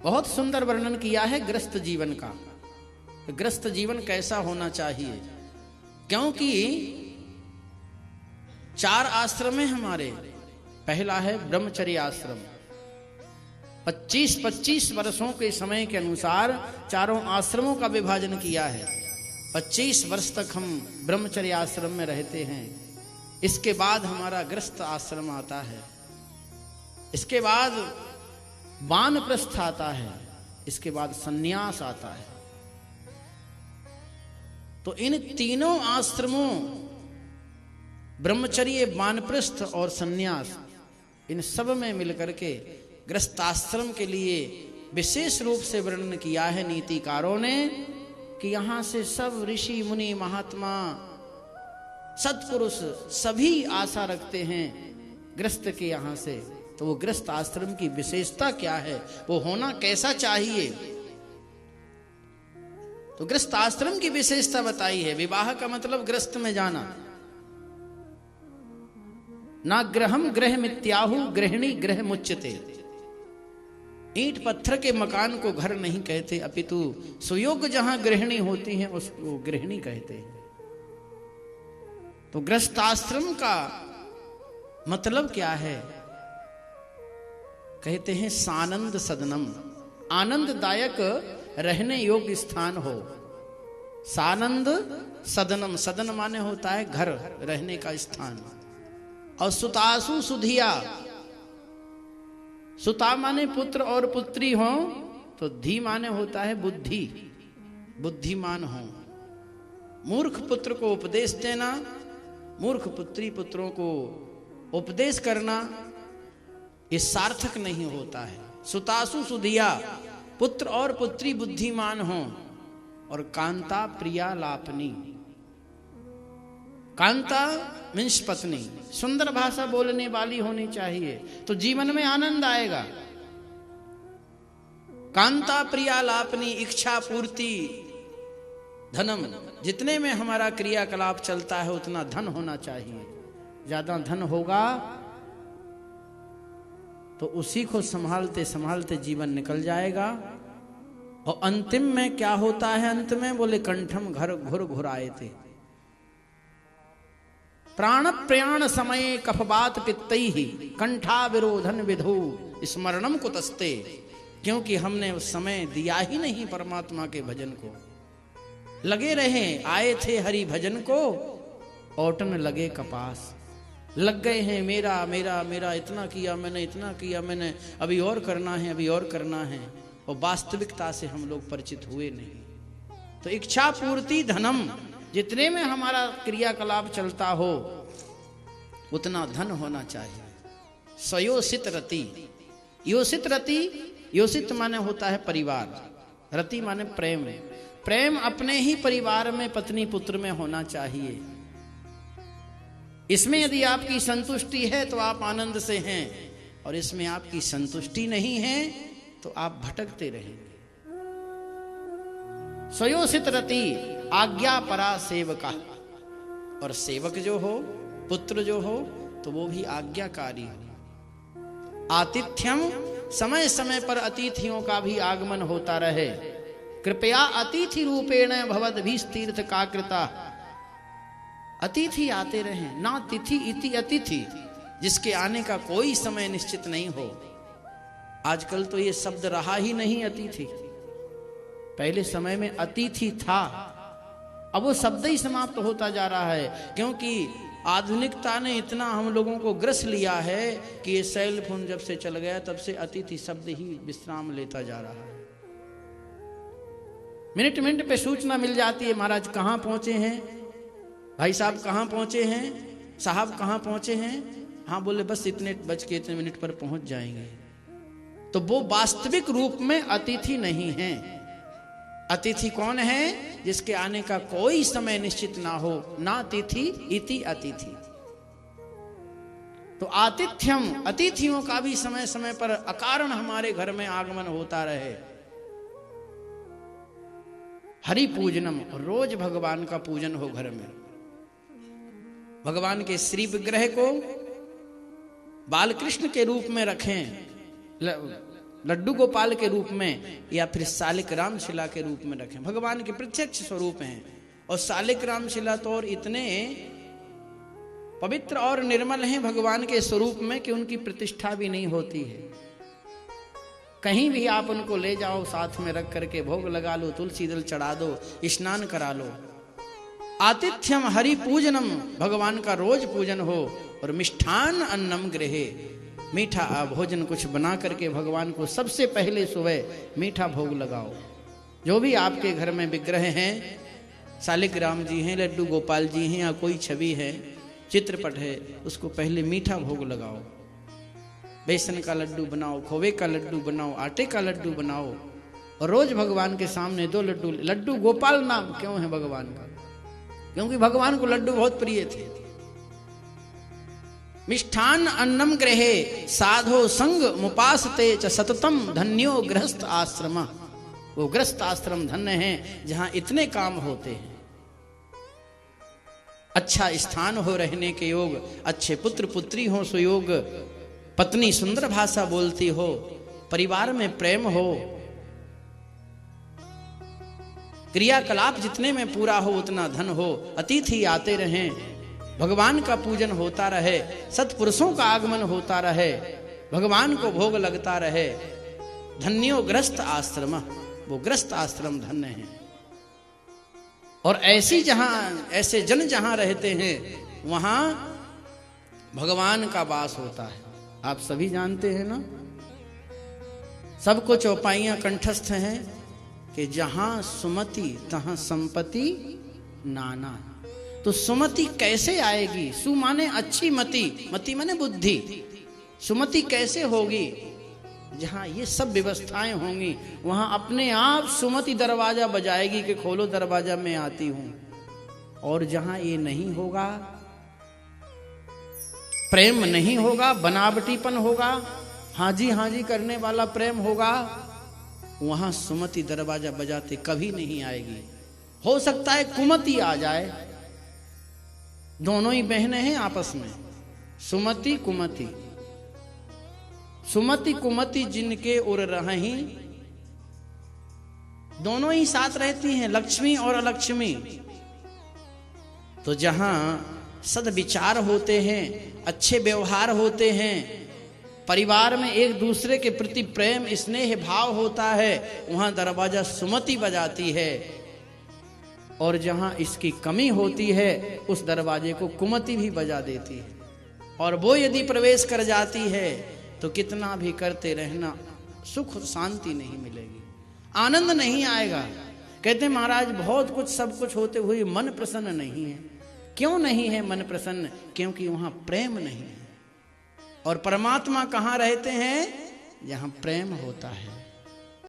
बहुत सुंदर वर्णन किया है गृहस्थ जीवन का। गृहस्थ जीवन कैसा होना चाहिए, क्योंकि 4 आश्रम है हमारे। पहला है ब्रह्मचर्य आश्रम। 25-25 वर्षों के समय के अनुसार चारों आश्रमों का विभाजन किया है। 25 वर्ष तक हम ब्रह्मचर्य आश्रम में रहते हैं। इसके बाद हमारा गृहस्थ आश्रम आता है। इसके बाद वानप्रस्थ आता है। इसके बाद सन्यास आता है। तो इन तीनों आश्रमों, ब्रह्मचर्य, वानप्रस्थ और सन्यास, इन सब में मिलकर के गृहस्थाश्रम के लिए विशेष रूप से वर्णन किया है नीतिकारों ने कि यहां से सब ऋषि मुनि महात्मा सत्पुरुष सभी आशा रखते हैं गृहस्थ के यहां से। तो वो गृहस्थ आश्रम की विशेषता क्या है, वो होना कैसा चाहिए, तो गृहस्थ आश्रम की विशेषता बताई है। विवाह का मतलब गृहस्थ में जाना। ना गृहम गृह मित्याहु गृहिणी गृह मुच्यते। ईंट पत्थर के मकान को घर नहीं कहते, अपितु सुयोग्य जहां गृहिणी होती हैं उसको गृहिणी कहते हैं। तो गृहस्थ आश्रम का मतलब क्या है, कहते हैं सानंद सदनम, आनंददायक रहने योग्य स्थान हो। सानंद सदनम, सदन माने होता है घर, रहने का स्थान। और सुतासु सुधिया, सुता माने पुत्र और पुत्री हो, तो धी माने होता है बुद्धि, बुद्धिमान हो। मूर्ख पुत्र को उपदेश देना, मूर्ख पुत्री पुत्रों को उपदेश करना, ये सार्थक नहीं होता है। सुतासु सुधिया, पुत्र और पुत्री बुद्धिमान हो। और कांता प्रिया लापनी, कांता मीन्स पत्नी, सुंदर भाषा बोलने वाली होनी चाहिए, तो जीवन में आनंद आएगा। कांता प्रिया लापनी, इच्छा पूर्ति धनम, जितने में हमारा क्रियाकलाप चलता है उतना धन होना चाहिए। ज्यादा धन होगा तो उसी को संभालते संभालते जीवन निकल जाएगा। और अंतिम में क्या होता है, अंत में बोले कंठम घर घुर घुराए थे। प्राण प्रयाण समय कफबात पित्तई ही कंठा विरोधन विधो स्मरणम कुतस्ते। क्योंकि हमने उस समय दिया ही नहीं परमात्मा के भजन को। लगे रहे, आए थे हरि भजन को, औटन लगे कपास, लग गए हैं मेरा मेरा मेरा, इतना किया मैंने, इतना किया मैंने, अभी और करना है, अभी और करना है। और वास्तविकता से हम लोग परिचित हुए नहीं। तो इच्छा पूर्ति धनम, जितने में हमारा क्रियाकलाप चलता हो उतना धन होना चाहिए। स्वयोषित रति, योषित रति, योषित माने होता है परिवार, रति माने प्रेम। प्रेम अपने ही परिवार में पत्नी पुत्र में होना चाहिए। इसमें यदि आपकी संतुष्टि है तो आप आनंद से हैं, और इसमें आपकी संतुष्टि नहीं है तो आप भटकते रहेंगे। स्वयोषित रति, आज्ञा परा सेवका, और सेवक जो हो, पुत्र जो हो, तो वो भी आज्ञाकारी हो। आतिथ्यम, समय समय पर अतिथियों का भी आगमन होता रहे। कृपया अतिथि रूपेण भवद्भिः तीर्थ काकृता, अतिथि आते रहें। ना तिथि इति अतिथि, जिसके आने का कोई समय निश्चित नहीं हो। आजकल तो ये शब्द रहा ही नहीं अतिथि। पहले समय में अतिथि था, अब वो शब्द ही समाप्त होता जा रहा है। क्योंकि आधुनिकता ने इतना हम लोगों को ग्रस लिया है कि ये सेल फोन जब से चल गया तब से अतिथि शब्द ही विश्राम लेता जा रहा है। मिनट मिनट पे सूचना मिल जाती है, महाराज कहाँ पहुंचे हैं, भाई साहब कहाँ पहुंचे हैं, साहब कहाँ पहुंचे हैं। हाँ बोले बस इतने बज के इतने मिनट पर पहुंच जाएंगे। तो वो वास्तविक रूप में अतिथि नहीं है। अतिथि कौन है, जिसके आने का कोई समय निश्चित ना हो। ना तिथि इति अतिथि। तो आतिथ्यम, अतिथियों का भी समय समय पर अकारण हमारे घर में आगमन होता रहे। हरि पूजनम, रोज भगवान का पूजन हो घर में। भगवान के श्री विग्रह को बालकृष्ण के रूप में रखें, लड्डू गोपाल के रूप में या फिर शालिक राम शिला के रूप में रखें। भगवान के प्रत्यक्ष स्वरूप हैं। और शालिक राम शिला तो और इतने पवित्र और निर्मल हैं भगवान के स्वरूप में कि उनकी प्रतिष्ठा भी नहीं होती है। कहीं भी आप उनको ले जाओ, साथ में रख करके भोग लगा लो, तुलसी दल चढ़ा दो, स्नान करा लो। आतिथ्यम हरि पूजनम, भगवान का रोज पूजन हो। और मिष्ठान अन्नम गृहे, मीठा भोजन कुछ बना करके भगवान को सबसे पहले सुबह मीठा भोग लगाओ। जो भी आपके घर में विग्रह हैं, शालिक राम जी हैं, लड्डू गोपाल जी हैं, या कोई छवि है, चित्रपट है, उसको पहले मीठा भोग लगाओ। बेसन का लड्डू बनाओ, खोवे का लड्डू बनाओ, आटे का लड्डू बनाओ। और रोज भगवान के सामने 2 लड्डू। लड्डू गोपाल नाम क्यों है भगवान का? क्योंकि भगवान को लड्डू बहुत प्रिय थे। मिष्ठान अन्नम गृहे साधो संग मुपासते च सततम धन्यो गृहस्थ आश्रम। वो गृहस्थ आश्रम धन्य है जहां इतने काम होते हैं। अच्छा स्थान हो रहने के योग, अच्छे पुत्र पुत्री हो सुयोग, पत्नी सुंदर भाषा बोलती हो, परिवार में प्रेम हो, क्रियाकलाप जितने में पूरा हो उतना धन हो, अतिथि आते रहें, भगवान का पूजन होता रहे, सत्पुरुषों का आगमन होता रहे, भगवान को भोग लगता रहे। धन्यो ग्रस्त आश्रम, वो ग्रस्त आश्रम धन्य है। और ऐसे जन जहां रहते हैं वहां भगवान का वास होता है। आप सभी जानते हैं ना, सबको चौपाइयां कंठस्थ हैं कि जहां सुमति तहां संपत्ति नाना। तो सुमति कैसे आएगी? सु माने अच्छी मति, मति माने बुद्धि। सुमति कैसे होगी? जहां ये सब व्यवस्थाएं होंगी वहां अपने आप सुमति दरवाजा बजाएगी कि खोलो दरवाजा, मैं आती हूं। और जहां ये नहीं होगा, प्रेम नहीं होगा, बनावटीपन होगा, हाजी हाजी करने वाला प्रेम होगा, वहां सुमति दरवाजा बजाते कभी नहीं आएगी। हो सकता है कुमति आ जाए, दोनों ही बहनें हैं आपस में, सुमति कुमति। सुमति कुमति जिनके उर रही, दोनों ही साथ रहती हैं, लक्ष्मी और अलक्ष्मी। तो जहां सद्विचार होते हैं, अच्छे व्यवहार होते हैं, परिवार में एक दूसरे के प्रति प्रेम स्नेह भाव होता है, वहां दरवाजा सुमति बजाती है। और जहां इसकी कमी होती है उस दरवाजे को कुमति भी बजा देती है। और वो यदि प्रवेश कर जाती है तो कितना भी करते रहना, सुख शांति नहीं मिलेगी, आनंद नहीं आएगा। कहते महाराज बहुत कुछ सब कुछ होते हुए मन प्रसन्न नहीं है। क्यों नहीं है मन प्रसन्न? क्योंकि वहां प्रेम नहीं है। और परमात्मा कहां रहते हैं? जहां प्रेम होता है।